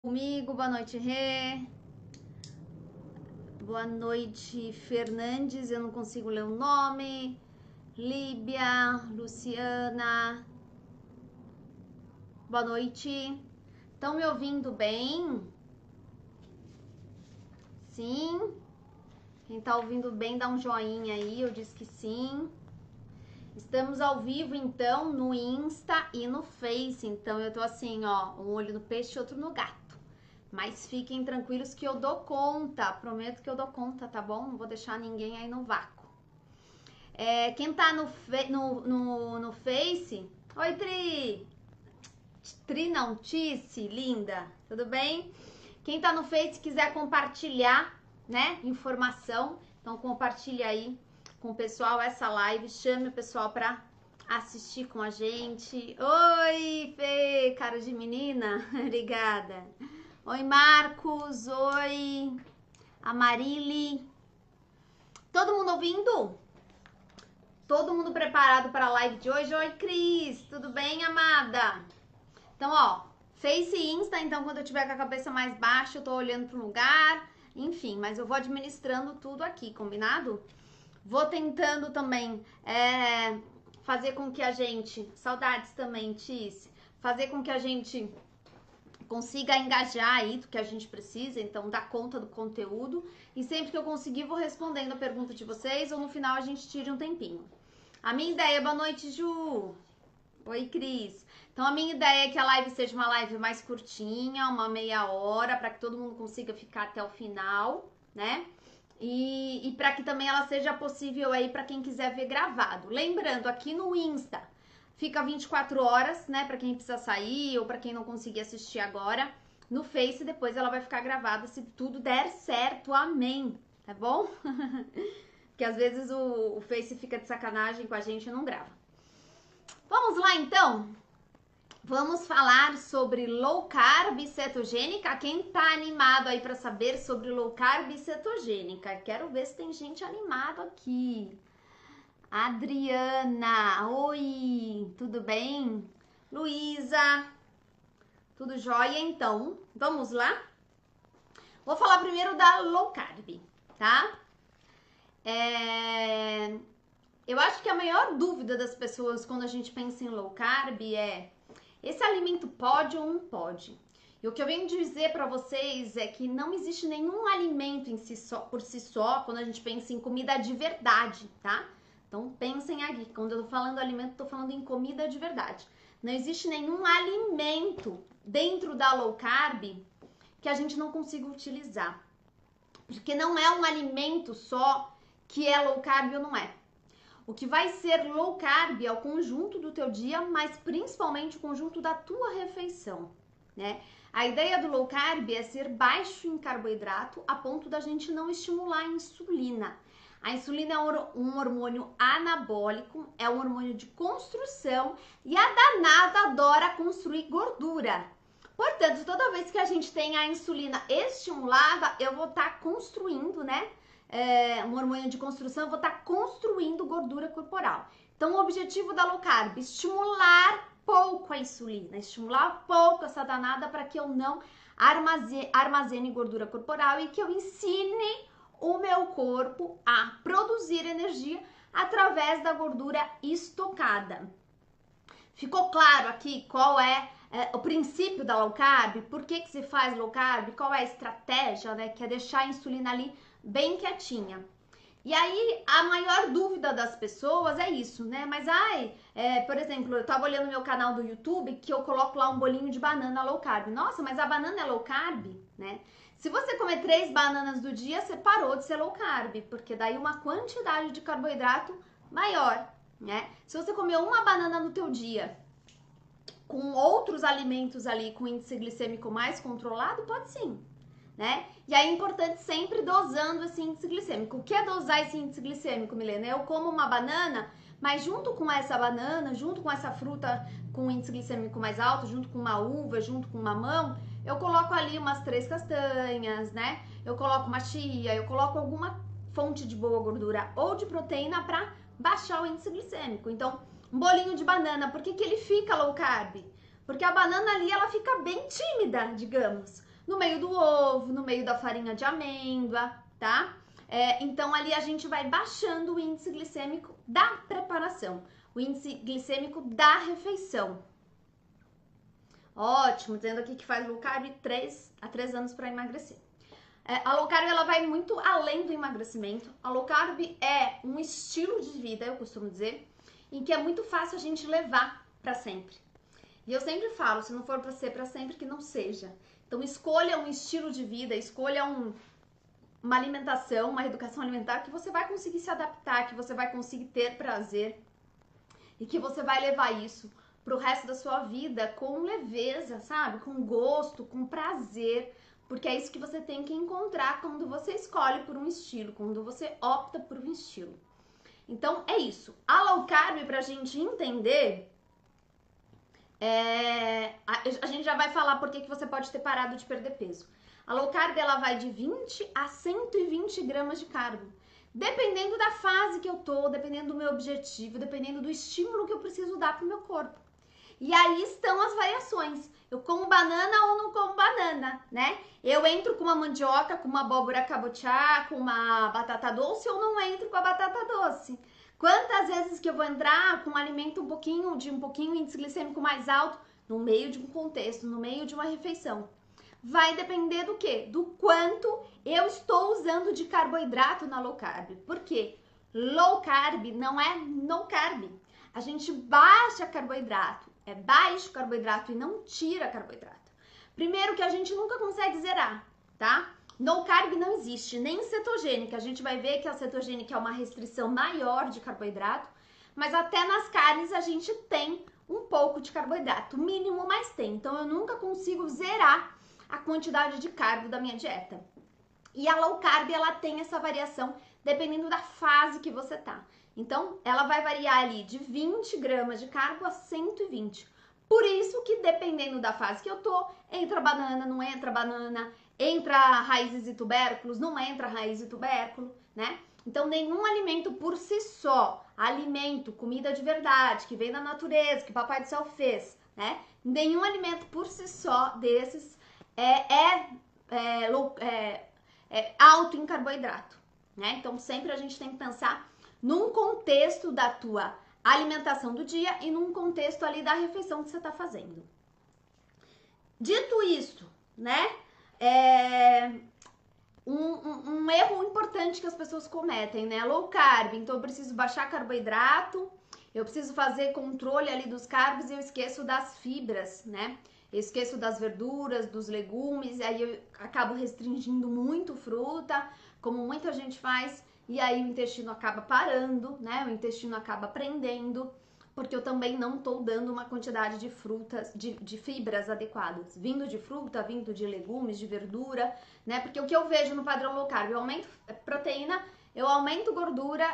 Comigo, boa noite, Rê. Boa noite, Fernandes, eu não consigo ler o nome. Líbia, Luciana. Boa noite. Estão me ouvindo bem? Sim? Quem tá ouvindo bem, dá um joinha aí, eu disse que sim. Estamos ao vivo, então, no Insta e no Face. Então, eu tô assim, ó, um olho no peixe e outro no gato. Mas fiquem tranquilos que eu dou conta, prometo que eu dou conta, tá bom? Não vou deixar ninguém aí no vácuo. Quem tá no Face... Oi, Tri! Tri não, Tice, linda, tudo bem? Quem tá no Face quiser compartilhar, né, informação, então compartilha aí com o pessoal essa live, chame o pessoal pra assistir com a gente. Oi, Fê, cara de menina, obrigada. Oi, Marcos. Oi, Amarile. Todo mundo ouvindo? Todo mundo preparado para a live de hoje? Oi, Cris. Tudo bem, amada? Então, ó, Face e Insta. Então, quando eu tiver com a cabeça mais baixa, eu tô olhando para um lugar. Enfim, mas eu vou administrando tudo aqui, combinado? Vou tentando também fazer com que a gente... Saudades também, Tis. Fazer com que a gente consiga engajar aí do que a gente precisa, então dá conta do conteúdo. E sempre que eu conseguir, vou respondendo a pergunta de vocês, ou no final a gente tire um tempinho. A minha ideia, boa noite, Ju. Oi, Cris. Então a minha ideia é que a live seja uma live mais curtinha, uma meia hora, para que todo mundo consiga ficar até o final, né? E para que também ela seja possível aí para quem quiser ver gravado. Lembrando, aqui no Insta fica 24 horas, né, para quem precisa sair ou para quem não conseguir assistir agora. No Face, depois ela vai ficar gravada se tudo der certo, amém, tá bom? Porque às vezes o Face fica de sacanagem com a gente e não grava. Vamos lá, então? Vamos falar sobre low carb e cetogênica. Quem tá animado aí para saber sobre low carb e cetogênica? Quero ver se tem gente animado aqui. Adriana, oi, tudo bem? Luísa, tudo jóia? Então, vamos lá? Vou falar primeiro da low carb, tá? Eu acho que a maior dúvida das pessoas quando a gente pensa em low carb é: esse alimento pode ou não pode? E o que eu venho dizer para vocês é que não existe nenhum alimento por si só quando a gente pensa em comida de verdade, tá? Então pensem aqui, quando eu tô falando alimento, tô falando em comida de verdade. Não existe nenhum alimento dentro da low carb que a gente não consiga utilizar. Porque não é um alimento só que é low carb ou não é. O que vai ser low carb é o conjunto do teu dia, mas principalmente o conjunto da tua refeição, né? A ideia do low carb é ser baixo em carboidrato a ponto da gente não estimular a insulina. A insulina é um hormônio anabólico, é um hormônio de construção e a danada adora construir gordura. Portanto, toda vez que a gente tem a insulina estimulada, eu vou estar construindo, né? Um hormônio de construção, eu vou estar construindo gordura corporal. Então, o objetivo da low carb é estimular pouco a insulina, estimular pouco essa danada para que eu não armazene gordura corporal e que eu ensine o meu corpo a produzir energia através da gordura estocada. Ficou claro aqui qual é o princípio da low carb? Por que se faz low carb? Qual é a estratégia, né? Que é deixar a insulina ali bem quietinha. E aí, a maior dúvida das pessoas é isso, né? Mas, por exemplo, eu tava olhando meu canal do YouTube que eu coloco lá um bolinho de banana low carb. Nossa, mas a banana é low carb, né? Se você comer 3 bananas do dia, você parou de ser low carb, porque daí uma quantidade de carboidrato maior, né? Se você comer uma banana no teu dia com outros alimentos ali com índice glicêmico mais controlado, pode sim, né? E aí é importante sempre dosando esse índice glicêmico. O que é dosar esse índice glicêmico, Milena? Eu como uma banana, mas junto com essa banana, junto com essa fruta com índice glicêmico mais alto, junto com uma uva, junto com um mamão, eu coloco ali umas 3 castanhas, né? Eu coloco uma chia, eu coloco alguma fonte de boa gordura ou de proteína para baixar o índice glicêmico. Então, um bolinho de banana, por que ele fica low carb? Porque a banana ali, ela fica bem tímida, digamos. no meio do ovo, no meio da farinha de amêndoa, tá? Então ali a gente vai baixando o índice glicêmico da preparação, o índice glicêmico da refeição. Ótimo, dizendo aqui que faz low carb 3 a 3 anos para emagrecer. A low carb ela vai muito além do emagrecimento. A low carb é um estilo de vida, eu costumo dizer, em que é muito fácil a gente levar para sempre. E eu sempre falo, se não for para ser para sempre, que não seja. Então escolha um estilo de vida, escolha uma alimentação, uma educação alimentar que você vai conseguir se adaptar, que você vai conseguir ter prazer e que você vai levar isso pro resto da sua vida com leveza, sabe? Com gosto, com prazer, porque é isso que você tem que encontrar quando você escolhe por um estilo, quando você opta por um estilo. Então é isso. A low carb, pra gente entender, a gente já vai falar por que você pode ter parado de perder peso. A low carb ela vai de 20 a 120 gramas de carbo. Dependendo da fase que eu tô, dependendo do meu objetivo, dependendo do estímulo que eu preciso dar pro meu corpo. E aí estão as variações. Eu como banana ou não como banana, né? Eu entro com uma mandioca, com uma abóbora cabotiá, com uma batata doce ou não entro com a batata doce. Quantas vezes que eu vou entrar com um alimento um pouquinho índice glicêmico mais alto no meio de um contexto, no meio de uma refeição? Vai depender do quê? Do quanto eu estou usando de carboidrato na low carb. Por quê? Low carb não é no carb. A gente baixa carboidrato, é baixo carboidrato e não tira carboidrato. Primeiro que a gente nunca consegue zerar, tá? No carb não existe, nem cetogênica. A gente vai ver que a cetogênica é uma restrição maior de carboidrato, mas até nas carnes a gente tem um pouco de carboidrato, mínimo, mas tem. Então eu nunca consigo zerar a quantidade de carbo da minha dieta. E a low carb, ela tem essa variação dependendo da fase que você tá. Então, ela vai variar ali de 20 gramas de carbo a 120. Por isso que, dependendo da fase que eu tô, entra banana, não entra banana, entra raízes e tubérculos, não entra raiz e tubérculo, né? Então, nenhum alimento por si só, alimento, comida de verdade, que vem da natureza, que o Papai do Céu fez, né? Nenhum alimento por si só desses alto em carboidrato, né? Então, sempre a gente tem que pensar num contexto da tua alimentação do dia e num contexto ali da refeição que você tá fazendo. Dito isso, né? Um erro importante que as pessoas cometem, né? Low carb, então eu preciso baixar carboidrato, eu preciso fazer controle ali dos carbos e eu esqueço das fibras, né? Eu esqueço das verduras, dos legumes, aí eu acabo restringindo muito fruta, como muita gente faz, e aí o intestino acaba parando, né? O intestino acaba prendendo, porque eu também não tô dando uma quantidade de frutas, de fibras adequadas, vindo de fruta, vindo de legumes, de verdura, né? Porque o que eu vejo no padrão low carb, eu aumento proteína, eu aumento gordura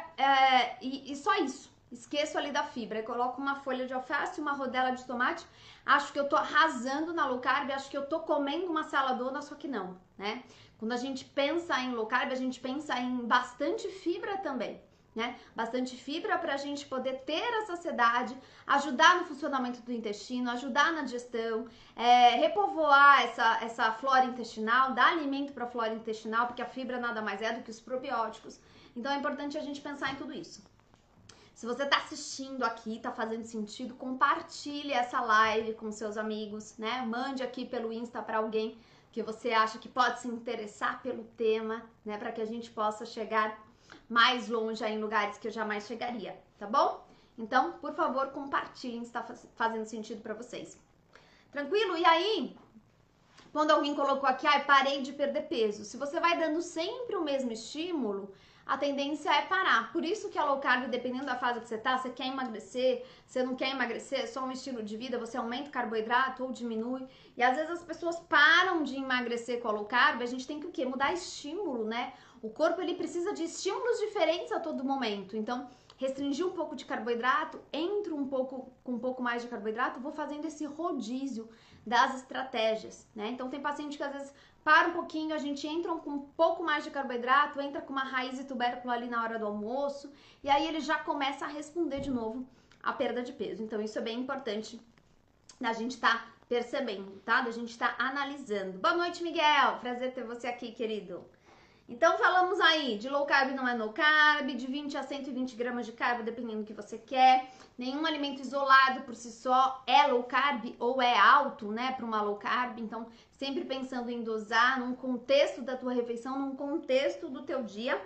e só isso. Esqueço ali da fibra, eu coloco uma folha de alface, uma rodela de tomate, acho que eu tô arrasando na low carb, acho que eu tô comendo uma saladona, só que não, né? Quando a gente pensa em low carb, a gente pensa em bastante fibra também, né? Bastante fibra pra gente poder ter a saciedade, ajudar no funcionamento do intestino, ajudar na digestão, repovoar essa flora intestinal, dar alimento pra flora intestinal, porque a fibra nada mais é do que os probióticos. Então é importante a gente pensar em tudo isso. Se você tá assistindo aqui, tá fazendo sentido, compartilhe essa live com seus amigos, né? Mande aqui pelo Insta para alguém que você acha que pode se interessar pelo tema, né? Para que a gente possa chegar mais longe aí em lugares que eu jamais chegaria, tá bom? Então, por favor, compartilhem se tá fazendo sentido para vocês. Tranquilo? E aí, quando alguém colocou aqui, parei de perder peso. Se você vai dando sempre o mesmo estímulo, a tendência é parar. Por isso que a low carb, dependendo da fase que você tá, você quer emagrecer, você não quer emagrecer, é só um estilo de vida, você aumenta o carboidrato ou diminui. E às vezes as pessoas param de emagrecer com a low carb, a gente tem que o quê? Mudar estímulo, né? O corpo, ele precisa de estímulos diferentes a todo momento. Então, restringir um pouco de carboidrato, entro com um pouco mais de carboidrato, vou fazendo esse rodízio das estratégias, né? Então, tem paciente que às vezes para um pouquinho, a gente entra com um pouco mais de carboidrato, entra com uma raiz e tubérculo ali na hora do almoço, e aí ele já começa a responder de novo a perda de peso. Então, isso é bem importante a gente tá percebendo, tá? A gente tá analisando. Boa noite, Miguel. Prazer ter você aqui, querido. Então, falamos aí de low carb não é no carb, de 20 a 120 gramas de carbo, dependendo do que você quer. Nenhum alimento isolado por si só é low carb ou é alto, né, para uma low carb. Então, sempre pensando em dosar num contexto da tua refeição, num contexto do teu dia.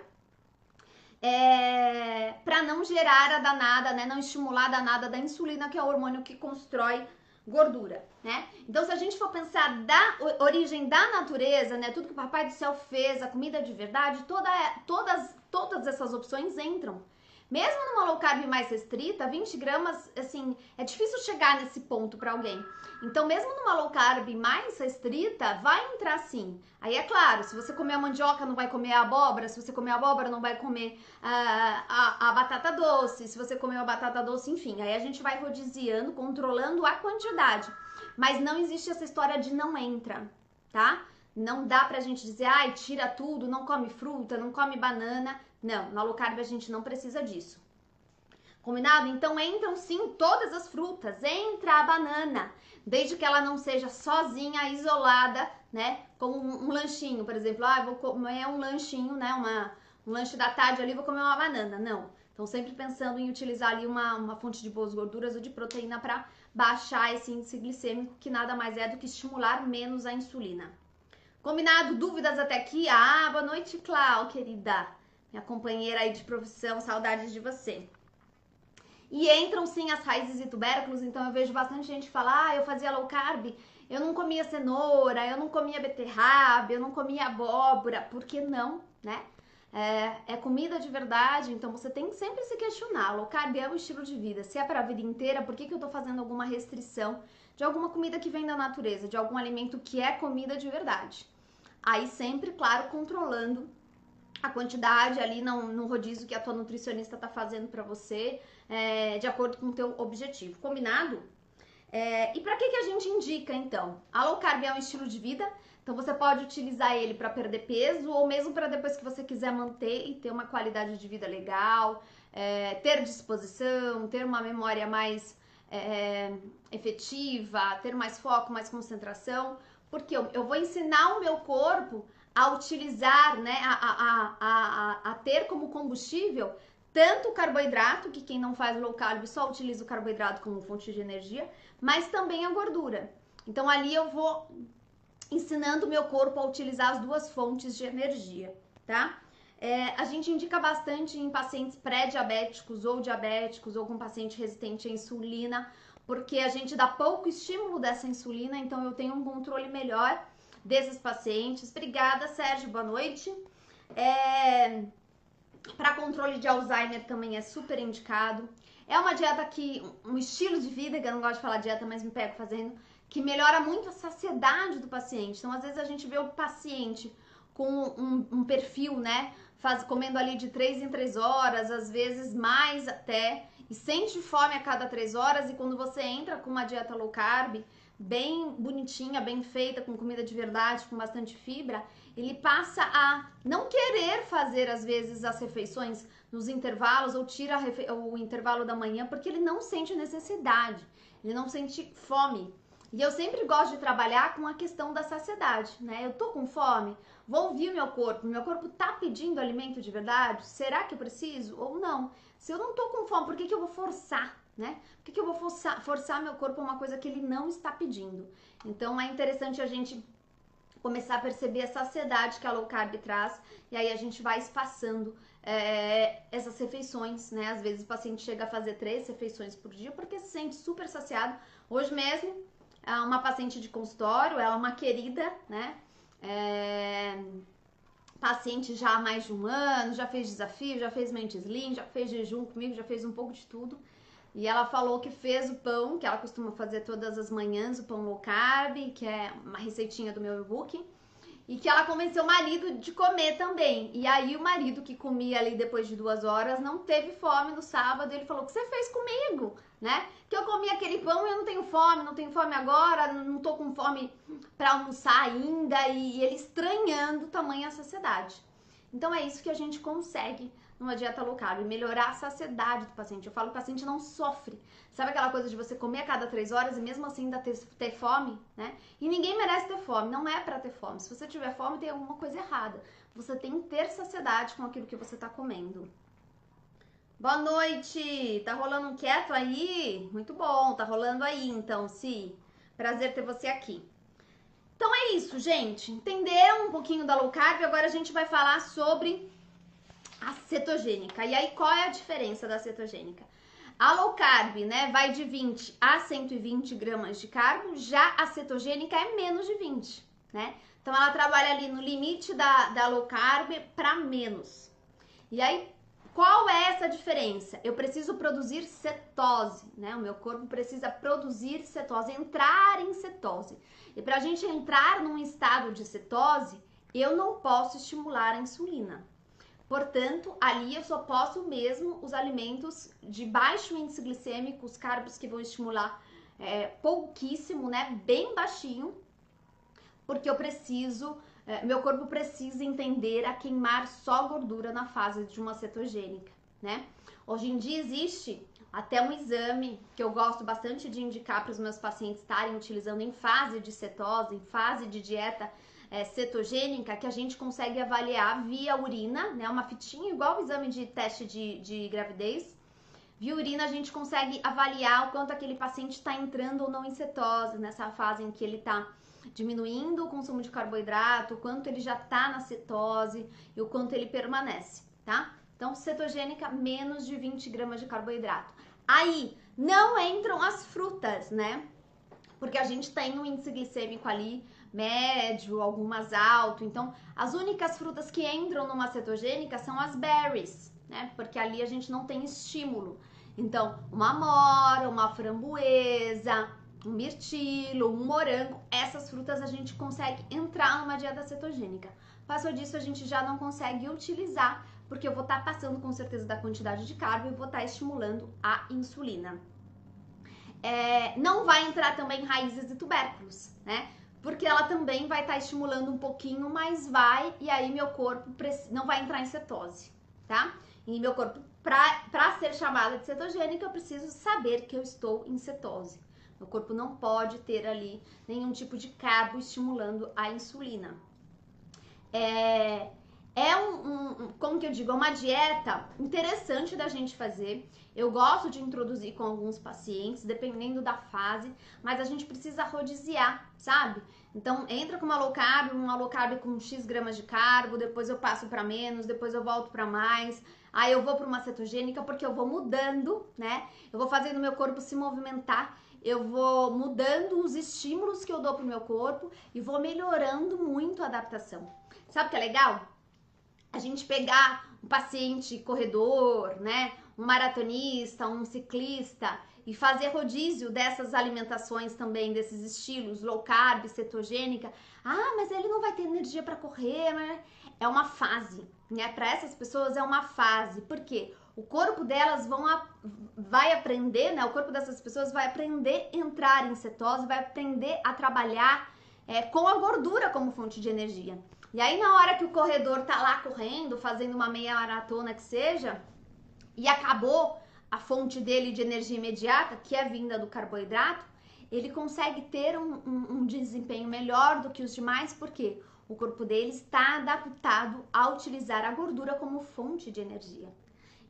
Para não gerar a danada, né, não estimular a danada da insulina, que é o hormônio que constrói gordura, né? Então, se a gente for pensar da origem da natureza, né, tudo que o Papai do Céu fez, a comida de verdade, todas essas opções entram. Mesmo numa low carb mais restrita, 20 gramas, assim, é difícil chegar nesse ponto para alguém. Então, mesmo numa low carb mais restrita, vai entrar sim. Aí é claro, se você comer a mandioca, não vai comer a abóbora. Se você comer a abóbora, não vai comer a batata doce. Se você comer a batata doce, enfim. Aí a gente vai rodiziando, controlando a quantidade. Mas não existe essa história de não entra, tá? Não dá pra gente dizer, ai, tira tudo, não come fruta, não come banana. Não, na low carb a gente não precisa disso. Combinado? Então entram sim todas as frutas, entra a banana, desde que ela não seja sozinha, isolada, né? Como um lanchinho, por exemplo, vou comer um lanchinho, né? Um lanche da tarde ali, vou comer uma banana. Não. Então sempre pensando em utilizar ali uma fonte de boas gorduras ou de proteína para baixar esse índice glicêmico, que nada mais é do que estimular menos a insulina. Combinado? Dúvidas até aqui? Boa noite, Clau, querida. Minha companheira aí de profissão, saudades de você. E entram sim as raízes e tubérculos, então eu vejo bastante gente falar, eu fazia low carb, eu não comia cenoura, eu não comia beterraba, eu não comia abóbora. Por que não, né? É comida de verdade, então você tem que sempre se questionar. Low carb é um estilo de vida. Se é para a vida inteira, por que eu tô fazendo alguma restrição de alguma comida que vem da natureza, de algum alimento que é comida de verdade? Aí sempre, claro, controlando a quantidade ali no rodízio que a tua nutricionista tá fazendo para você, de acordo com o teu objetivo. Combinado? E para que a gente indica, então? A low carb é um estilo de vida, então você pode utilizar ele para perder peso ou mesmo para depois que você quiser manter e ter uma qualidade de vida legal, ter disposição, ter uma memória mais efetiva, ter mais foco, mais concentração, porque eu vou ensinar o meu corpo a utilizar, né, a ter como combustível tanto o carboidrato, que quem não faz low carb só utiliza o carboidrato como fonte de energia, mas também a gordura. Então ali eu vou ensinando o meu corpo a utilizar as duas fontes de energia, tá? A gente indica bastante em pacientes pré-diabéticos ou com paciente resistente à insulina, porque a gente dá pouco estímulo dessa insulina, então eu tenho um controle melhor desses pacientes. Obrigada, Sérgio, boa noite. Para controle de Alzheimer também é super indicado. É uma dieta um estilo de vida, que eu não gosto de falar dieta, mas me pego fazendo, que melhora muito a saciedade do paciente. Então, às vezes a gente vê o paciente com um perfil, né, comendo ali de 3 em 3 horas, às vezes mais até, e sente fome a cada 3 horas, e quando você entra com uma dieta low carb, bem bonitinha, bem feita, com comida de verdade, com bastante fibra, ele passa a não querer fazer, às vezes, as refeições nos intervalos, ou tira o intervalo da manhã, porque ele não sente necessidade, ele não sente fome. E eu sempre gosto de trabalhar com a questão da saciedade, né? Eu tô com fome, vou ouvir meu corpo tá pedindo alimento de verdade? Será que eu preciso ou não? Se eu não tô com fome, por que eu vou forçar, né? Por que eu vou forçar meu corpo a uma coisa que ele não está pedindo? Então é interessante a gente começar a perceber a saciedade que a low carb traz, e aí a gente vai espaçando essas refeições, né? Às vezes o paciente chega a fazer 3 refeições por dia porque se sente super saciado. Hoje mesmo, uma paciente de consultório, ela é uma querida, né? Paciente já há mais de 1 ano, já fez desafio, já fez mente slim, já fez jejum comigo, já fez um pouco de tudo. E ela falou que fez o pão, que ela costuma fazer todas as manhãs, o pão low carb, que é uma receitinha do meu e-book, e que ela convenceu o marido de comer também. E aí o marido, que comia ali depois de 2 horas, não teve fome no sábado, ele falou: o que você fez comigo, né? Que eu comi aquele pão e eu não tenho fome agora, não tô com fome pra almoçar ainda, e ele estranhando tamanha saciedade. Então é isso que a gente consegue numa dieta low carb, melhorar a saciedade do paciente. Eu falo que o paciente não sofre. Sabe aquela coisa de você comer a cada 3 horas e mesmo assim ainda ter fome, né? E ninguém merece ter fome, não é pra ter fome. Se você tiver fome, tem alguma coisa errada. Você tem que ter saciedade com aquilo que você tá comendo. Boa noite! Tá rolando um quieto aí? Muito bom, tá rolando aí então, Si. Prazer ter você aqui. Então é isso, gente. Entenderam um pouquinho da low carb? Agora a gente vai falar sobre a cetogênica. E aí, qual é a diferença da cetogênica? A low carb, né, vai de 20 a 120 gramas de carbo, já a cetogênica é menos de 20, né? Então, ela trabalha ali no limite da low carb para menos. E aí, qual é essa diferença? Eu preciso produzir cetose, né? O meu corpo precisa produzir cetose, entrar em cetose. E para a gente entrar num estado de cetose, eu não posso estimular a insulina. Portanto, ali eu só posso mesmo os alimentos de baixo índice glicêmico, os carbos que vão estimular pouquíssimo, né? Bem baixinho, porque eu preciso, meu corpo precisa entender a queimar só gordura na fase de uma cetogênica, né? Hoje em dia existe até um exame que eu gosto bastante de indicar para os meus pacientes estarem utilizando em fase de cetose, em fase de dieta cetogênica, que a gente consegue avaliar via urina, né? Uma fitinha igual o exame de teste de gravidez. Via urina a gente consegue avaliar o quanto aquele paciente está entrando ou não em cetose, nessa fase em que ele está diminuindo o consumo de carboidrato, o quanto ele já está na cetose e o quanto ele permanece, tá? Então, cetogênica, menos de 20 gramas de carboidrato. Aí, não entram as frutas, né? Porque a gente tem um índice glicêmico ali médio, algumas alto. Então, as únicas frutas que entram numa cetogênica são as berries, né? Porque ali a gente não tem estímulo. Então, uma amora, uma framboesa, um mirtilo, um morango, essas frutas a gente consegue entrar numa dieta cetogênica. Passou disso, a gente já não consegue utilizar, porque eu vou estar passando com certeza da quantidade de carbo e vou estar estimulando a insulina. Não vai entrar também raízes e tubérculos, né? Porque ela também vai estar estimulando um pouquinho, mas vai, e aí meu corpo não vai entrar em cetose, tá? E meu corpo, para ser chamada de cetogênica, eu preciso saber que eu estou em cetose. Meu corpo não pode ter ali nenhum tipo de carbo estimulando a insulina. Como que eu digo, é uma dieta interessante da gente fazer. Eu gosto de introduzir com alguns pacientes, dependendo da fase, mas a gente precisa rodiziar, sabe? Então, entra com uma low carb com X gramas de carbo, depois eu passo para menos, depois eu volto para mais, aí eu vou para uma cetogênica porque eu vou mudando, né? Eu vou fazendo meu corpo se movimentar, eu vou mudando os estímulos que eu dou pro meu corpo e vou melhorando muito a adaptação. Sabe o que é legal? A gente pegar um paciente corredor, né, um maratonista, um ciclista e fazer rodízio dessas alimentações também, desses estilos, low carb, cetogênica. Ah, mas ele não vai ter energia para correr, né? É uma fase, né? Para essas pessoas é uma fase. Por quê? O corpo delas vai aprender, né? O corpo dessas pessoas vai aprender a entrar em cetose, vai aprender a trabalhar com a gordura como fonte de energia. E aí, na hora que o corredor tá lá correndo, fazendo uma meia maratona que seja, e acabou a fonte dele de energia imediata, que é vinda do carboidrato, ele consegue ter um desempenho melhor do que os demais, porque o corpo dele está adaptado a utilizar a gordura como fonte de energia.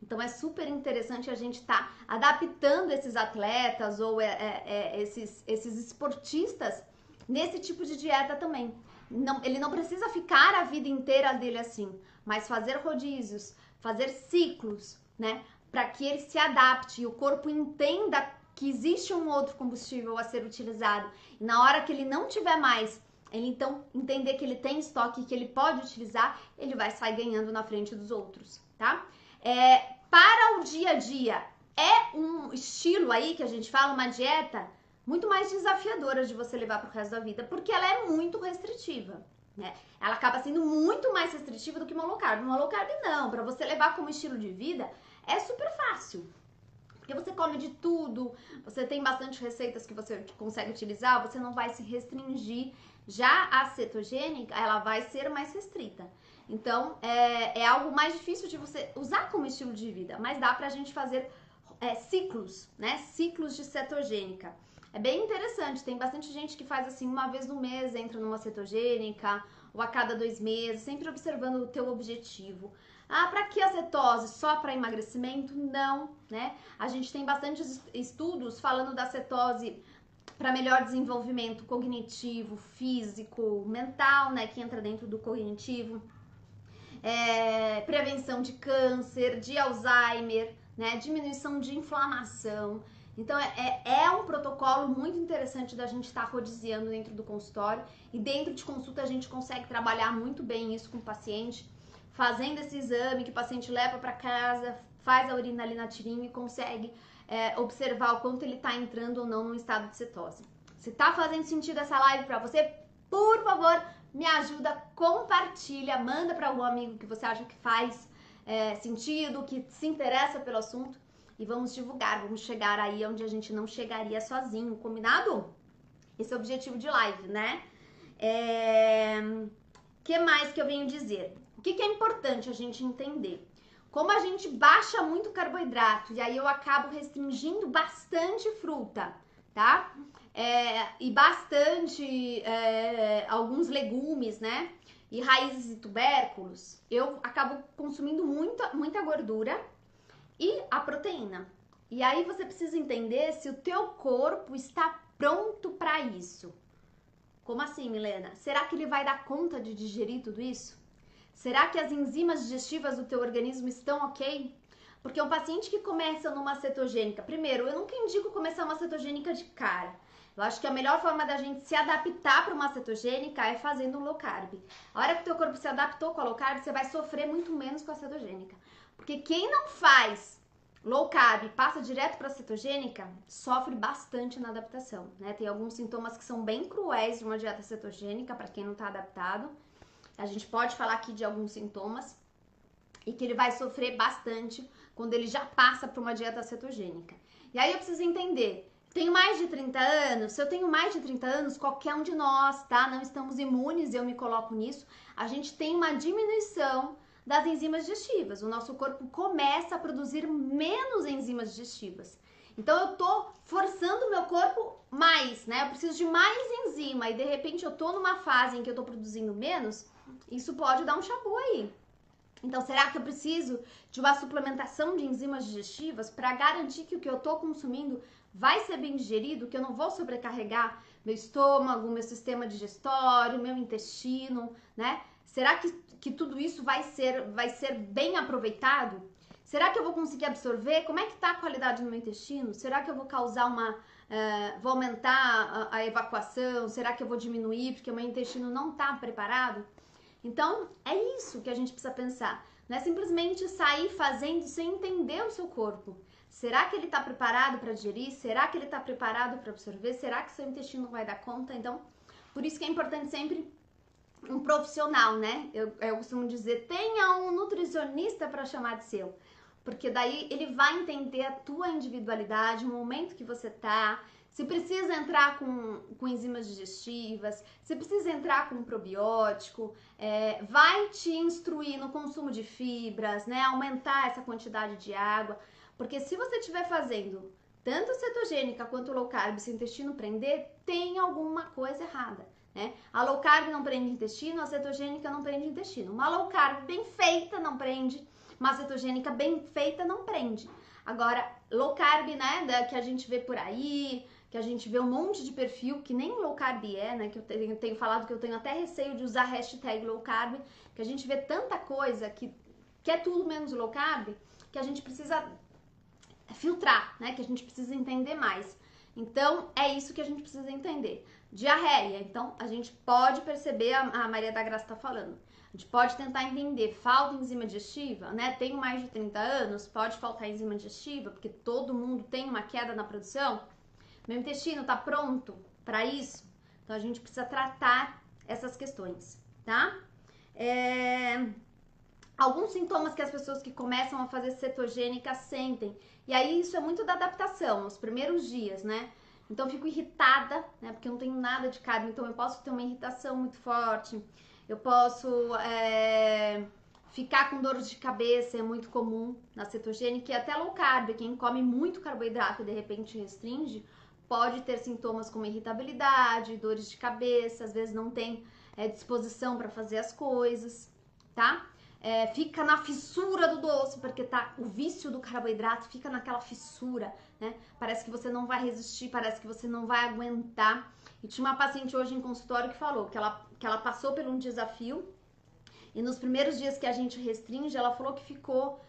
Então, é super interessante a gente estar adaptando esses atletas ou esses esportistas nesse tipo de dieta também. Ele não precisa ficar a vida inteira dele assim, mas fazer rodízios, fazer ciclos, né? Para que ele se adapte e o corpo entenda que existe um outro combustível a ser utilizado. E na hora que ele não tiver mais, ele então entender que ele tem estoque, que ele pode utilizar, ele vai sair ganhando na frente dos outros, tá? Para o dia a dia, é um estilo aí que a gente fala, uma dieta muito mais desafiadora de você levar pro resto da vida, porque ela é muito restritiva, né? Ela acaba sendo muito mais restritiva do que uma low carb. Uma low carb não, para você levar como estilo de vida é super fácil. Porque você come de tudo, você tem bastante receitas que você consegue utilizar, você não vai se restringir Já a cetogênica, ela vai ser mais restrita. Então, é algo mais difícil de você usar como estilo de vida, mas dá pra gente fazer ciclos, né? Ciclos de cetogênica. É bem interessante, tem bastante gente que faz assim, uma vez no mês entra numa cetogênica, ou a cada 2 meses, sempre observando o teu objetivo. Ah, para que a cetose? Só para emagrecimento? Não, né? A gente tem bastante estudos falando da cetose para melhor desenvolvimento cognitivo, físico, mental, né? Que entra dentro do cognitivo. Prevenção de câncer, de Alzheimer, né? Diminuição de inflamação. Então, é um protocolo muito interessante da gente estar rodiziando dentro do consultório, e dentro de consulta a gente consegue trabalhar muito bem isso com o paciente, fazendo esse exame que o paciente leva para casa, faz a urina ali na tirinha e consegue observar o quanto ele está entrando ou não num estado de cetose. Se tá fazendo sentido essa live para você, por favor, me ajuda, compartilha, manda para algum amigo que você acha que faz sentido, que se interessa pelo assunto, e vamos divulgar, vamos chegar aí onde a gente não chegaria sozinho, combinado? Esse é o objetivo de live, né? Que mais que eu venho dizer? O que é importante a gente entender? Como a gente baixa muito carboidrato, e aí eu acabo restringindo bastante fruta, tá? E bastante alguns legumes, né? E raízes e tubérculos, eu acabo consumindo muita gordura e a proteína. E aí você precisa entender se o teu corpo está pronto para isso. Como assim, Milena? Será que ele vai dar conta de digerir tudo isso? Será que as enzimas digestivas do teu organismo estão ok? Porque um paciente que começa numa cetogênica, primeiro, eu nunca indico começar uma cetogênica de cara. Eu acho que a melhor forma da gente se adaptar para uma cetogênica é fazendo um low carb. A hora que o teu corpo se adaptou com a low carb, você vai sofrer muito menos com a cetogênica. Porque quem não faz low carb e passa direto para a cetogênica, sofre bastante na adaptação, né? Tem alguns sintomas que são bem cruéis de uma dieta cetogênica para quem não está adaptado. A gente pode falar aqui de alguns sintomas e que ele vai sofrer bastante quando ele já passa para uma dieta cetogênica. E aí eu preciso entender, tenho mais de 30 anos? Se eu tenho mais de 30 anos, qualquer um de nós, tá? Não estamos imunes, eu me coloco nisso. A gente tem uma diminuição das enzimas digestivas. O nosso corpo começa a produzir menos enzimas digestivas. Então eu tô forçando o meu corpo mais, né? Eu preciso de mais enzima e de repente eu tô numa fase em que eu tô produzindo menos, isso pode dar um chabu aí. Então, será que eu preciso de uma suplementação de enzimas digestivas para garantir que o que eu tô consumindo vai ser bem digerido, que eu não vou sobrecarregar meu estômago, meu sistema digestório, meu intestino, né? Será que tudo isso vai ser bem aproveitado? Será que eu vou conseguir absorver? Como é que tá a qualidade no meu intestino? Será que eu vou causar vou aumentar a evacuação? Será que eu vou diminuir porque o meu intestino não tá preparado? Então, é isso que a gente precisa pensar. Não é simplesmente sair fazendo sem entender o seu corpo. Será que ele está preparado para digerir? Será que ele está preparado para absorver? Será que seu intestino vai dar conta? Então, por isso que é importante sempre um profissional, né? Eu costumo dizer, tenha um nutricionista para chamar de seu. Porque daí ele vai entender a tua individualidade, o momento que você tá, se precisa entrar com enzimas digestivas, se precisa entrar com probiótico, vai te instruir no consumo de fibras, né? Aumentar essa quantidade de água. Porque se você estiver fazendo tanto cetogênica quanto low carb, se o intestino prender, tem alguma coisa errada, né? A low carb não prende intestino, a cetogênica não prende intestino. Uma low carb bem feita não prende, uma cetogênica bem feita não prende. Agora, low carb, né, que a gente vê por aí, que a gente vê um monte de perfil que nem low carb né, que eu tenho falado que eu tenho até receio de usar hashtag low carb, que a gente vê tanta coisa que é tudo menos low carb, que a gente precisa filtrar, né, que a gente precisa entender mais. Então, é isso que a gente precisa entender. Diarreia, então, a gente pode perceber, a Maria da Graça tá falando, a gente pode tentar entender, falta enzima digestiva, né? Tenho mais de 30 anos, pode faltar enzima digestiva, porque todo mundo tem uma queda na produção. Meu intestino tá pronto para isso? Então, a gente precisa tratar essas questões, tá? Alguns sintomas que as pessoas que começam a fazer cetogênica sentem. E aí, isso é muito da adaptação, os primeiros dias, né? então eu fico irritada, né? Porque eu não tenho nada de carbo, então eu posso ter uma irritação muito forte, eu posso ficar com dor de cabeça, é muito comum na cetogênica, e até low carb, quem come muito carboidrato e de repente restringe, pode ter sintomas como irritabilidade, dores de cabeça, às vezes não tem disposição para fazer as coisas, tá? Fica na fissura do doce, porque tá o vício do carboidrato fica naquela fissura, né? Parece que você não vai resistir, parece que você não vai aguentar. E tinha uma paciente hoje em consultório que falou que ela passou por um desafio e nos primeiros dias que a gente restringe, ela falou que ficou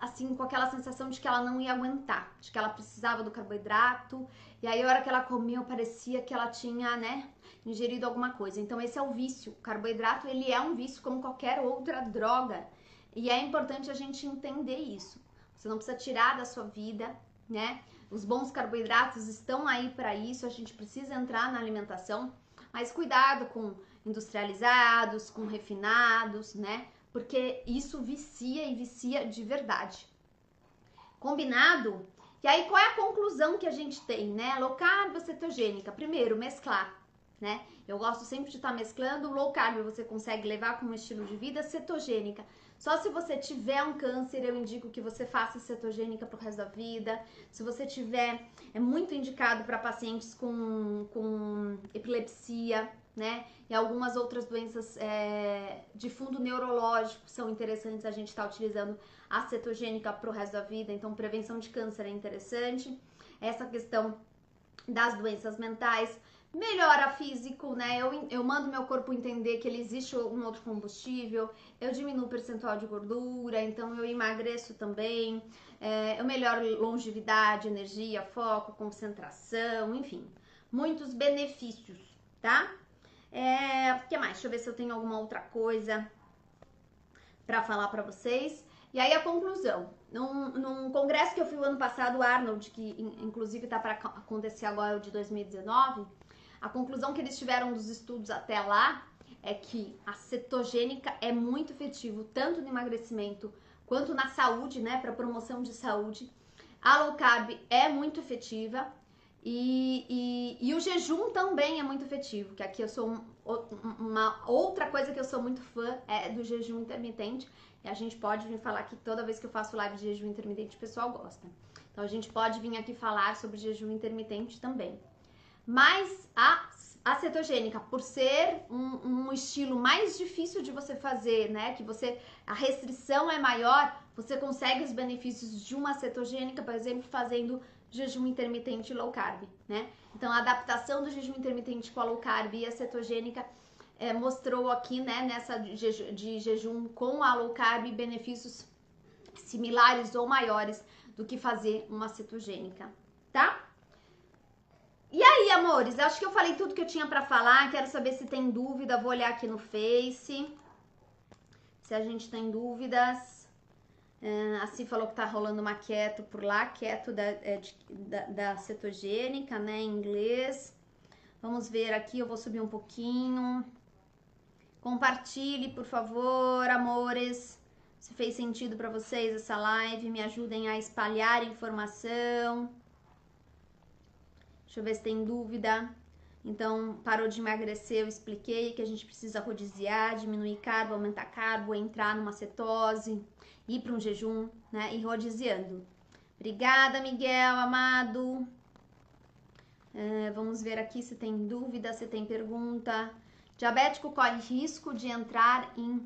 assim, com aquela sensação de que ela não ia aguentar, de que ela precisava do carboidrato, e aí a hora que ela comeu parecia que ela tinha, né, ingerido alguma coisa. Então esse é o vício. O carboidrato, ele é um vício como qualquer outra droga, e é importante a gente entender isso. Você não precisa tirar da sua vida, né? Os bons carboidratos estão aí para isso, a gente precisa entrar na alimentação, mas cuidado com industrializados, com refinados, né? Porque isso vicia e vicia de verdade. Combinado? E aí, qual é a conclusão que a gente tem, né? Low carb ou cetogênica? Primeiro, mesclar, né? Eu gosto sempre de estar mesclando. Low carb você consegue levar como estilo de vida, cetogênica. Só se você tiver um câncer, eu indico que você faça cetogênica pro resto da vida. Se você tiver, é muito indicado para pacientes com epilepsia, né? E algumas outras doenças de fundo neurológico são interessantes a gente estar utilizando a cetogênica pro resto da vida. Então, prevenção de câncer é interessante. Essa questão das doenças mentais melhora físico, né? Eu mando meu corpo entender que ele existe um outro combustível, eu diminuo o percentual de gordura, então eu emagreço também, eu melhoro longevidade, energia, foco, concentração, enfim, muitos benefícios, tá? O que mais? Deixa eu ver se eu tenho alguma outra coisa pra falar pra vocês. E aí a conclusão, num congresso que eu fui o ano passado, o Arnold, que inclusive tá para acontecer agora, o de 2019, a conclusão que eles tiveram dos estudos até lá é que a cetogênica é muito efetivo, tanto no emagrecimento quanto na saúde, né, para promoção de saúde. A low carb é muito efetiva e o jejum também é muito efetivo, que aqui eu sou uma outra coisa que eu sou muito fã é do jejum intermitente. E a gente pode vir falar aqui toda vez que eu faço live de jejum intermitente, o pessoal gosta. Então a gente pode vir aqui falar sobre jejum intermitente também. Mas a cetogênica, por ser um estilo mais difícil de você fazer, né? Que a restrição é maior, você consegue os benefícios de uma cetogênica, por exemplo, fazendo jejum intermitente low carb, né? Então a adaptação do jejum intermitente com a low carb e a cetogênica mostrou aqui, né, nessa de jejum com a low carb, benefícios similares ou maiores do que fazer uma cetogênica, tá? E aí, amores, acho que eu falei tudo que eu tinha pra falar, quero saber se tem dúvida, vou olhar aqui no Face, se a gente tem dúvidas. A Ci falou que tá rolando uma keto por lá, keto da cetogênica, né, em inglês. Vamos ver aqui, eu vou subir um pouquinho. Compartilhe, por favor, amores, se fez sentido para vocês essa live, me ajudem a espalhar informação. Deixa eu ver se tem dúvida. Então, parou de emagrecer, eu expliquei que a gente precisa rodiziar, diminuir carbo, aumentar carbo, entrar numa cetose, ir para um jejum, né, e rodiziando. Obrigada, Miguel, amado. Vamos ver aqui se tem dúvida, se tem pergunta. Diabético corre risco de entrar em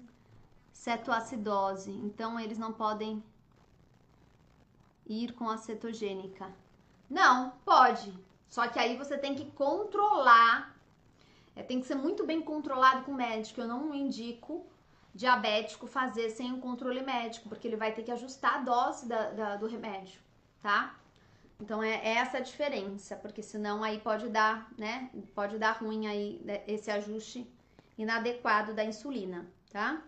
cetoacidose, então eles não podem ir com a cetogênica. Não, pode, só que aí você tem que controlar, tem que ser muito bem controlado com o médico. Eu não indico diabético fazer sem o controle médico, porque ele vai ter que ajustar a dose do remédio, tá? Então é essa a diferença, porque senão aí pode dar, né? Pode dar ruim aí esse ajuste inadequado da insulina, tá?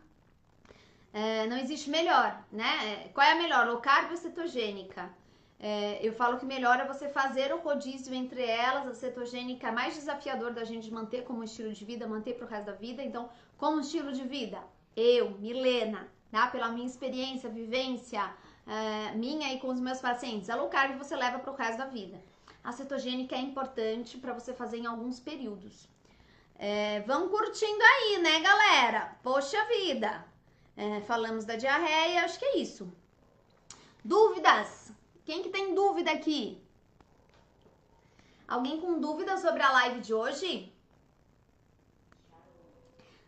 Não existe melhor, né? Qual é a melhor, low carb ou cetogênica? Eu falo que melhor é você fazer o rodízio entre elas. A cetogênica é mais desafiador da gente manter como estilo de vida, manter pro resto da vida. Então, como estilo de vida, eu, Milena, tá? Pela minha experiência, vivência, minha e com os meus pacientes, a low carb você leva pro resto da vida. A cetogênica é importante para você fazer em alguns períodos. Vão curtindo aí, né, galera? Poxa vida! Falamos da diarreia, acho que é isso. Dúvidas? Quem que tem dúvida aqui? Alguém com dúvida sobre a live de hoje?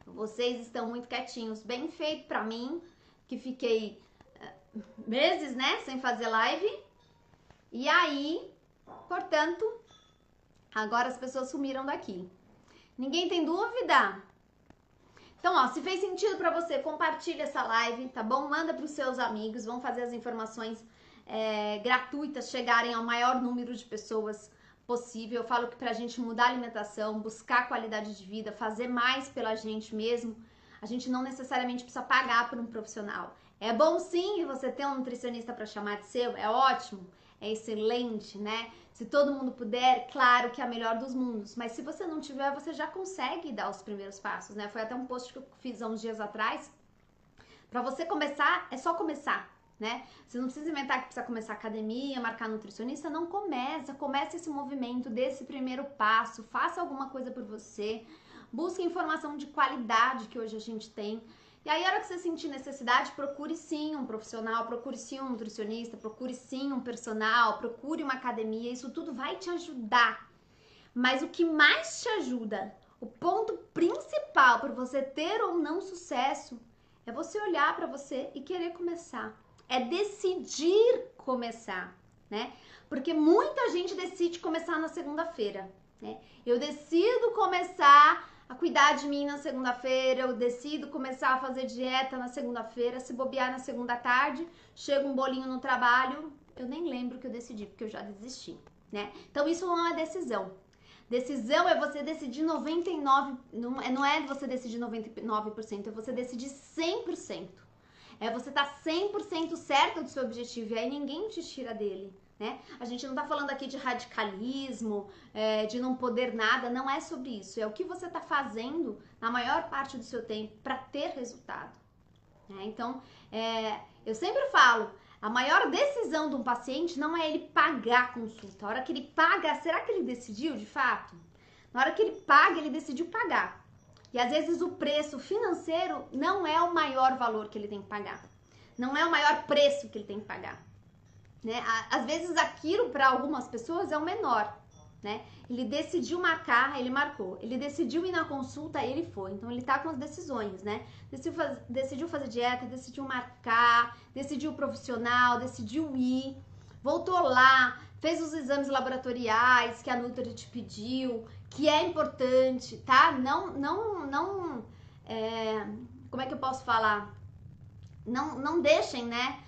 Vocês estão muito quietinhos, bem feito pra mim, que fiquei meses, né, sem fazer live. E aí, portanto, agora as pessoas sumiram daqui. Ninguém tem dúvida? Então, ó, se fez sentido pra você, compartilha essa live, tá bom? Manda pros seus amigos, vão fazer as informações gratuitas chegarem ao maior número de pessoas possível. Eu falo que pra gente mudar a alimentação, buscar qualidade de vida, fazer mais pela gente mesmo, a gente não necessariamente precisa pagar por um profissional. É bom sim você ter um nutricionista para chamar de seu, é ótimo, é excelente, né? Se todo mundo puder, claro que é a melhor dos mundos, mas se você não tiver, você já consegue dar os primeiros passos, né? Foi até um post que eu fiz há uns dias atrás. Para você começar, é só começar, né? Você não precisa inventar que precisa começar academia, marcar nutricionista, não começa. Comece esse movimento, dê esse primeiro passo, faça alguma coisa por você, busque informação de qualidade que hoje a gente tem. E aí, a hora que você sentir necessidade, procure sim um profissional, procure sim um nutricionista, procure sim um personal, procure uma academia, isso tudo vai te ajudar. Mas o que mais te ajuda, o ponto principal para você ter ou não sucesso, é você olhar para você e querer começar. É decidir começar, né? Porque muita gente decide começar na segunda-feira, né? Eu decido começar a cuidar de mim na segunda-feira, eu decido começar a fazer dieta na segunda-feira, se bobear na segunda tarde, chega um bolinho no trabalho, eu nem lembro que eu decidi, porque eu já desisti, né? Então isso não é decisão. Decisão é você decidir 99%, não é você decidir 99%, é você decidir 100%. É você estar 100% certo do seu objetivo e aí ninguém te tira dele, né? A gente não tá falando aqui de radicalismo, de não poder nada, não é sobre isso. É o que você tá fazendo na maior parte do seu tempo para ter resultado, né? Então, eu sempre falo, a maior decisão de um paciente não é ele pagar a consulta. A hora que ele paga, será que ele decidiu de fato? Na hora que ele paga, ele decidiu pagar. E às vezes o preço financeiro não é o maior valor que ele tem que pagar. Não é o maior preço que ele tem que pagar, né? Às vezes aquilo para algumas pessoas é o menor, né? Ele decidiu marcar, ele marcou. Ele decidiu ir na consulta, ele foi. Então ele tá com as decisões, né? Decidiu fazer dieta, decidiu marcar, decidiu o profissional, decidiu ir, voltou lá, fez os exames laboratoriais que a Nutri te pediu, que é importante, tá? Como é que eu posso falar? Não deixem, né?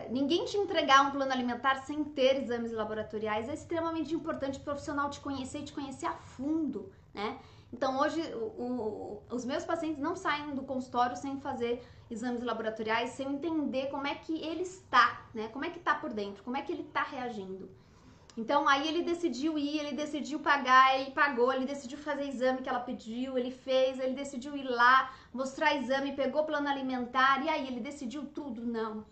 Ninguém te entregar um plano alimentar sem ter exames laboratoriais é extremamente importante o profissional te conhecer e te conhecer a fundo, né? Então hoje os meus pacientes não saem do consultório sem fazer exames laboratoriais, sem entender como é que ele está, né? Como é que tá por dentro, como é que ele tá reagindo. Então aí ele decidiu ir, ele decidiu pagar, ele pagou, ele decidiu fazer exame que ela pediu, ele fez, ele decidiu ir lá, mostrar exame, pegou plano alimentar, e aí ele decidiu tudo? Não.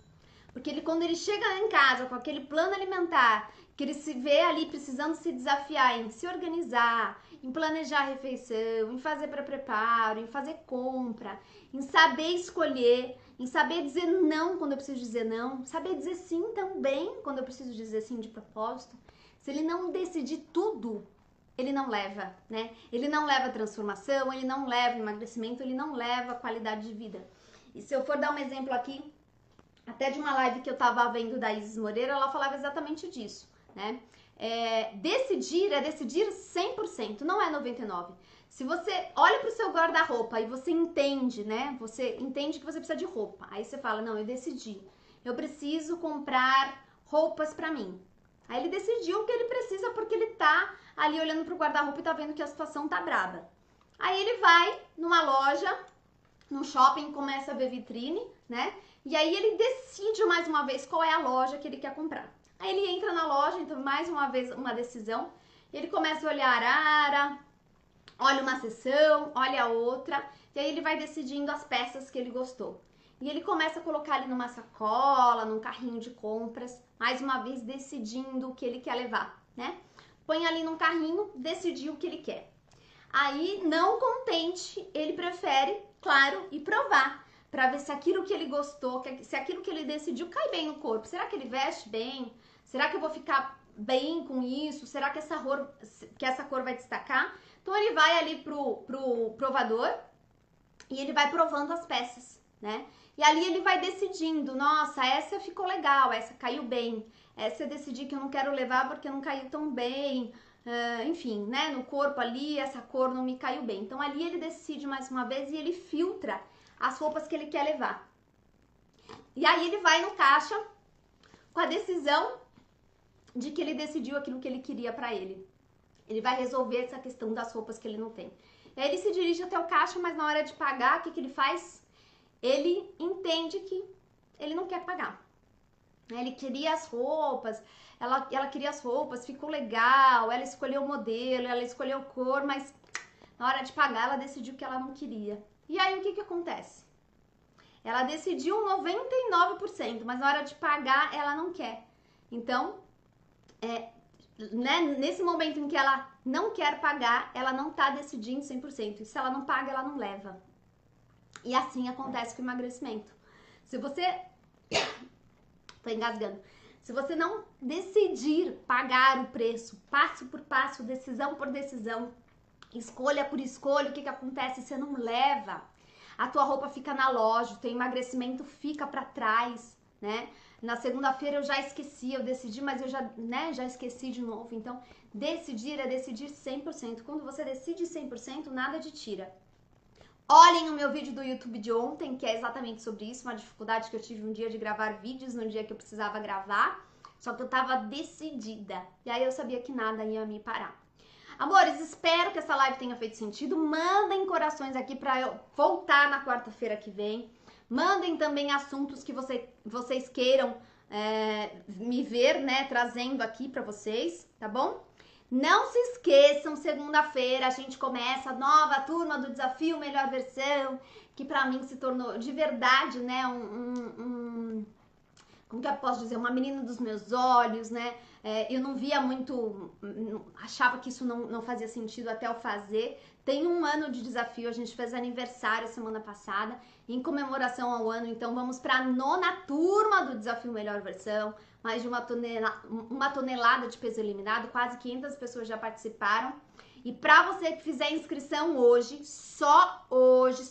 Porque quando ele chega em casa com aquele plano alimentar, que ele se vê ali precisando se desafiar em se organizar, em planejar a refeição, em fazer pré-preparo, em fazer compra, em saber escolher, em saber dizer não quando eu preciso dizer não, saber dizer sim também quando eu preciso dizer sim de propósito. Se ele não decidir tudo, ele não leva, né? Ele não leva transformação, ele não leva emagrecimento, ele não leva qualidade de vida. E se eu for dar um exemplo aqui, até de uma live que eu tava vendo da Isis Moreira, ela falava exatamente disso, né? Decidir é decidir 100%, não é 99%. Se você olha pro seu guarda-roupa e você entende, né? Você entende que você precisa de roupa. Aí você fala, não, eu decidi. Eu preciso comprar roupas pra mim. Aí ele decidiu o que ele precisa porque ele tá ali olhando pro guarda-roupa e tá vendo que a situação tá braba. Aí ele vai numa loja, num shopping, começa a ver vitrine, né? E aí ele decide mais uma vez qual é a loja que ele quer comprar. Aí ele entra na loja, então mais uma vez uma decisão. Ele começa a olhar a arara, olha uma seção, olha a outra, e aí ele vai decidindo as peças que ele gostou. E ele começa a colocar ali numa sacola, num carrinho de compras, mais uma vez decidindo o que ele quer levar, né? Põe ali num carrinho, decidiu o que ele quer. Aí, não contente, ele prefere, claro, ir provar, pra ver se aquilo que ele gostou, se aquilo que ele decidiu cai bem no corpo. Será que ele veste bem? Será que eu vou ficar bem com isso? Será que essa cor vai destacar? Então ele vai ali pro provador e ele vai provando as peças, né? E ali ele vai decidindo, nossa, essa ficou legal, essa caiu bem, essa eu decidi que eu não quero levar porque não caiu tão bem, enfim, né? No corpo ali, essa cor não me caiu bem. Então ali ele decide mais uma vez e ele filtra as roupas que ele quer levar. E aí ele vai no caixa com a decisão de que ele decidiu aquilo que ele queria pra ele. Ele vai resolver essa questão das roupas que ele não tem. E aí ele se dirige até o caixa, mas na hora de pagar, o que ele faz? Ele entende que ele não quer pagar. Ele queria as roupas, ela queria as roupas, ficou legal, ela escolheu o modelo, ela escolheu a cor, mas na hora de pagar ela decidiu que ela não queria. E aí o que acontece? Ela decidiu 99%, mas na hora de pagar ela não quer. Então, né, nesse momento em que ela não quer pagar, ela não tá decidindo 100%. E se ela não paga, ela não leva. E assim acontece com o emagrecimento. Se você... Tô engasgando. Se você não decidir pagar o preço, passo por passo, decisão por decisão, escolha por escolha, o que acontece? Você não leva. A tua roupa fica na loja, o teu emagrecimento fica pra trás, né? Na segunda-feira eu já esqueci, eu decidi, mas eu já esqueci de novo. Então, decidir é decidir 100%. Quando você decide 100%, nada te tira. Olhem o meu vídeo do YouTube de ontem, que é exatamente sobre isso, uma dificuldade que eu tive um dia de gravar vídeos, no dia que eu precisava gravar, só que eu tava decidida. E aí eu sabia que nada ia me parar. Amores, espero que essa live tenha feito sentido. Mandem corações aqui pra eu voltar na quarta-feira que vem. Mandem também assuntos que vocês queiram me ver, né, trazendo aqui pra vocês, tá bom? Não se esqueçam, segunda-feira a gente começa a nova turma do Desafio Melhor Versão, que pra mim se tornou de verdade, né, como que eu posso dizer, uma menina dos meus olhos, né? Eu não via muito, achava que isso não fazia sentido até eu fazer. Tem um ano de desafio, a gente fez aniversário semana passada, em comemoração ao ano, então vamos para a 9ª turma do Desafio Melhor Versão, mais de uma tonelada de peso eliminado, quase 500 pessoas já participaram. E para você que fizer inscrição hoje, só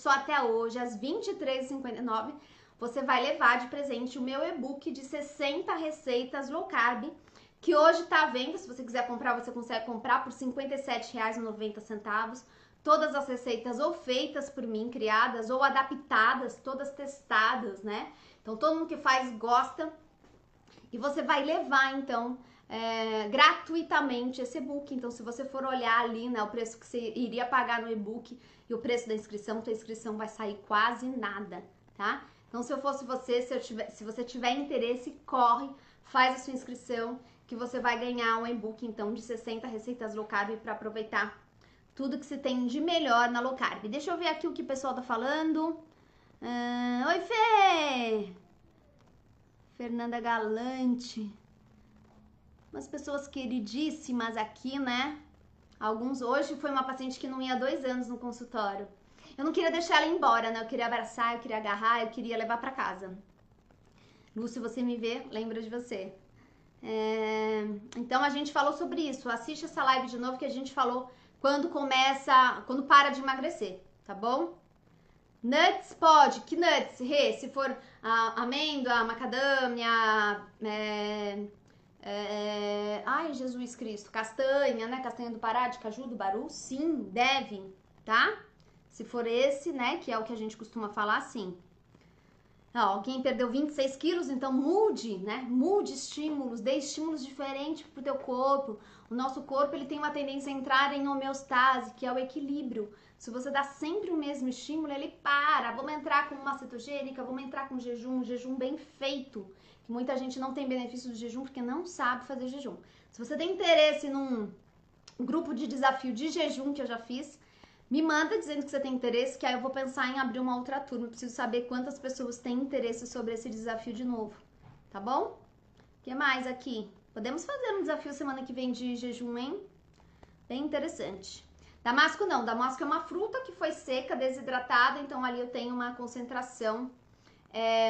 até hoje, às 23h59, você vai levar de presente o meu e-book de 60 receitas low carb, que hoje tá à venda. Se você quiser comprar, você consegue comprar por R$ 57,90. Todas as receitas ou feitas por mim, criadas ou adaptadas, todas testadas, né? Então todo mundo que faz gosta. E você vai levar, então, gratuitamente esse e-book. Então, se você for olhar ali, né, o preço que você iria pagar no e-book e o preço da inscrição, tua inscrição vai sair quase nada, tá? Então, se eu fosse você, se você tiver interesse, corre, faz a sua inscrição, que você vai ganhar um e-book, então, de 60 receitas low carb para aproveitar tudo que se tem de melhor na low carb. Deixa eu ver aqui o que o pessoal tá falando. Oi, Fê! Fernanda Galante. Umas pessoas queridíssimas aqui, né? Alguns hoje foi uma paciente que não ia há 2 anos no consultório. Eu não queria deixar ela embora, né? Eu queria abraçar, eu queria agarrar, eu queria levar pra casa. Lu, se você me vê, lembra de você. Então a gente falou sobre isso. Assiste essa live de novo que a gente falou quando para de emagrecer, tá bom? Nuts pode, que nuts? Rê, se for amêndoa, macadâmia, ai, Jesus Cristo, castanha, né? Castanha do Pará, de caju, do baru, sim, deve, tá? Se for esse, né, que é o que a gente costuma falar, sim. Ó, quem perdeu 26 quilos, então mude, né? Mude estímulos, dê estímulos diferentes pro teu corpo. O nosso corpo, ele tem uma tendência a entrar em homeostase, que é o equilíbrio. Se você dá sempre o mesmo estímulo, ele para. Vamos entrar com uma cetogênica, vamos entrar com um jejum bem feito. Que muita gente não tem benefício do jejum porque não sabe fazer jejum. Se você tem interesse num grupo de desafio de jejum que eu já fiz, me manda dizendo que você tem interesse, que aí eu vou pensar em abrir uma outra turma. Eu preciso saber quantas pessoas têm interesse sobre esse desafio de novo, tá bom? O que mais aqui? Podemos fazer um desafio semana que vem de jejum, hein? Bem interessante. Damasco não, damasco é uma fruta que foi seca, desidratada, então ali eu tenho uma concentração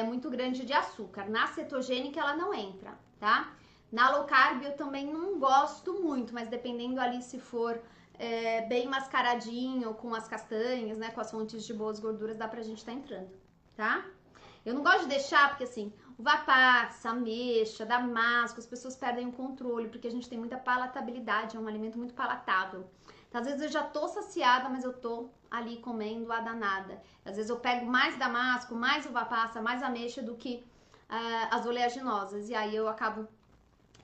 muito grande de açúcar. Na cetogênica ela não entra, tá? Na low carb eu também não gosto muito, mas dependendo ali se for bem mascaradinho, com as castanhas, né, com as fontes de boas gorduras, dá pra gente estar entrando, tá? Eu não gosto de deixar, porque assim, uva passa, ameixa, damasco, as pessoas perdem o controle, porque a gente tem muita palatabilidade, é um alimento muito palatável. Então, às vezes eu já tô saciada, mas eu tô ali comendo a danada. Às vezes eu pego mais damasco, mais uva passa, mais ameixa do que as oleaginosas, e aí eu acabo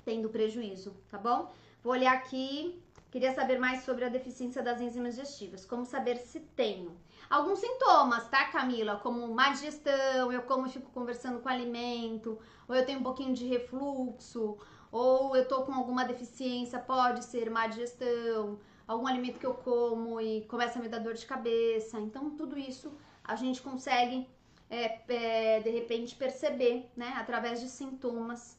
tendo prejuízo, tá bom? Vou olhar aqui, queria saber mais sobre a deficiência das enzimas digestivas, como saber se tenho. Alguns sintomas, tá, Camila? Como má digestão, eu como e fico conversando com o alimento, ou eu tenho um pouquinho de refluxo, ou eu tô com alguma deficiência, pode ser má digestão, algum alimento que eu como e começa a me dar dor de cabeça. Então, tudo isso a gente consegue, de repente, perceber, né, através de sintomas.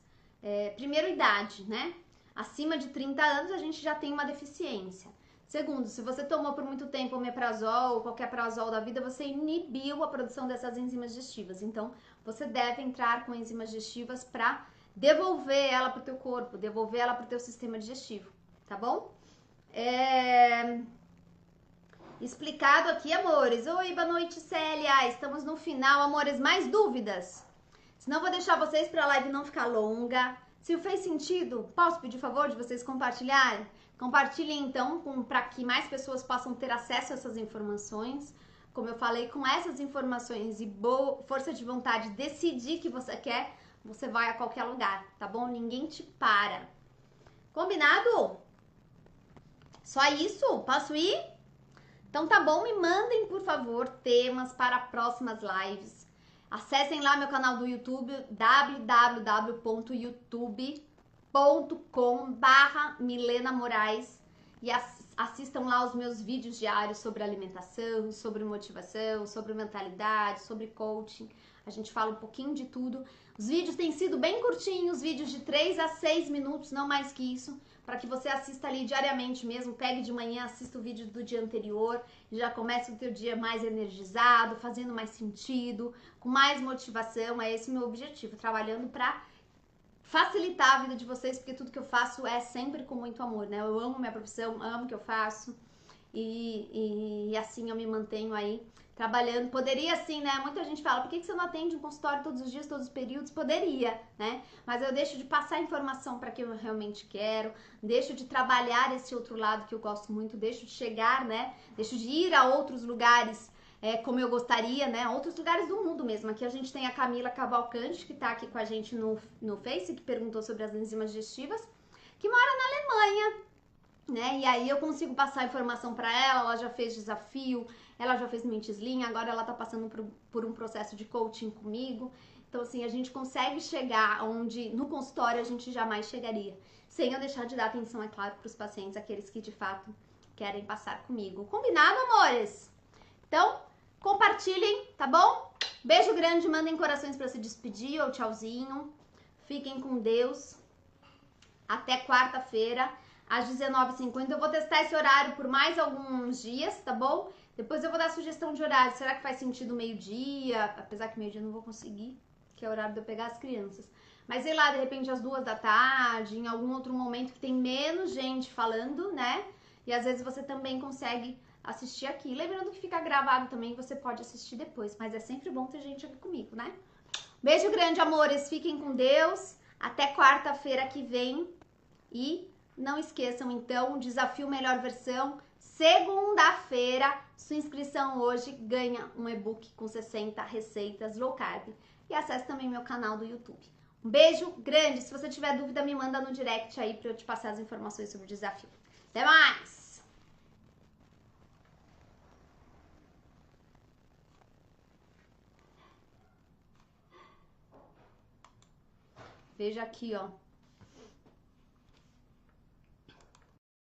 Primeiro, idade, né? Acima de 30 anos a gente já tem uma deficiência. Segundo, se você tomou por muito tempo omeprazol ou qualquer prazol da vida, você inibiu a produção dessas enzimas digestivas. Então, você deve entrar com enzimas digestivas para devolver ela para o teu corpo, devolver ela para o teu sistema digestivo, tá bom? Explicado aqui, amores. Oi, boa noite, Célia. Estamos no final, amores. Mais dúvidas? Senão, vou deixar vocês para a live não ficar longa. Se fez sentido, posso pedir favor de vocês compartilharem? Compartilhem, então, para que mais pessoas possam ter acesso a essas informações. Como eu falei, com essas informações e boa força de vontade, decidir que você quer, você vai a qualquer lugar, tá bom? Ninguém te para. Combinado? Só isso? Posso ir? Então tá bom, me mandem, por favor, temas para próximas lives. Acessem lá meu canal do YouTube, www.youtube.com/Milena Moraes, e assistam lá os meus vídeos diários sobre alimentação, sobre motivação, sobre mentalidade, sobre coaching. A gente fala um pouquinho de tudo. Os vídeos têm sido bem curtinhos, vídeos de 3 a 6 minutos, não mais que isso, para que você assista ali diariamente mesmo, pegue de manhã, assista o vídeo do dia anterior, já comece o teu dia mais energizado, fazendo mais sentido, com mais motivação. É esse o meu objetivo, trabalhando para facilitar a vida de vocês, porque tudo que eu faço é sempre com muito amor, né? Eu amo minha profissão, amo o que eu faço e assim eu me mantenho aí trabalhando. Poderia sim, né? Muita gente fala, por que você não atende um consultório todos os dias, todos os períodos? Poderia, né? Mas eu deixo de passar informação para quem eu realmente quero, deixo de trabalhar esse outro lado que eu gosto muito, deixo de chegar, né? Deixo de ir a outros lugares como eu gostaria, né? Outros lugares do mundo mesmo. Aqui a gente tem a Camila Cavalcante, que tá aqui com a gente no Face, que perguntou sobre as enzimas digestivas, que mora na Alemanha, né? E aí eu consigo passar informação para ela já fez desafio, ela já fez Minteslinha, agora ela tá passando por um processo de coaching comigo. Então, assim, a gente consegue chegar onde no consultório a gente jamais chegaria, sem eu deixar de dar atenção, é claro, para os pacientes, aqueles que de fato querem passar comigo. Combinado, amores? Então, compartilhem, tá bom? Beijo grande, mandem corações para se despedir ou tchauzinho. Fiquem com Deus. Até quarta-feira, às 19h50. Eu vou testar esse horário por mais alguns dias, tá bom? Depois eu vou dar sugestão de horário. Será que faz sentido meio-dia? Apesar que meio-dia eu não vou conseguir, que é o horário de eu pegar as crianças. Mas sei lá, de repente às 2 da tarde, em algum outro momento que tem menos gente falando, né? E às vezes você também consegue assistir aqui. Lembrando que fica gravado também, você pode assistir depois. Mas é sempre bom ter gente aqui comigo, né? Beijo grande, amores. Fiquem com Deus. Até quarta-feira que vem. E não esqueçam, então, o desafio Melhor Versão. Segunda-feira, sua inscrição hoje ganha um e-book com 60 receitas low carb. E acesse também meu canal do YouTube. Um beijo grande. Se você tiver dúvida, me manda no direct aí para eu te passar as informações sobre o desafio. Até mais! Veja aqui, ó.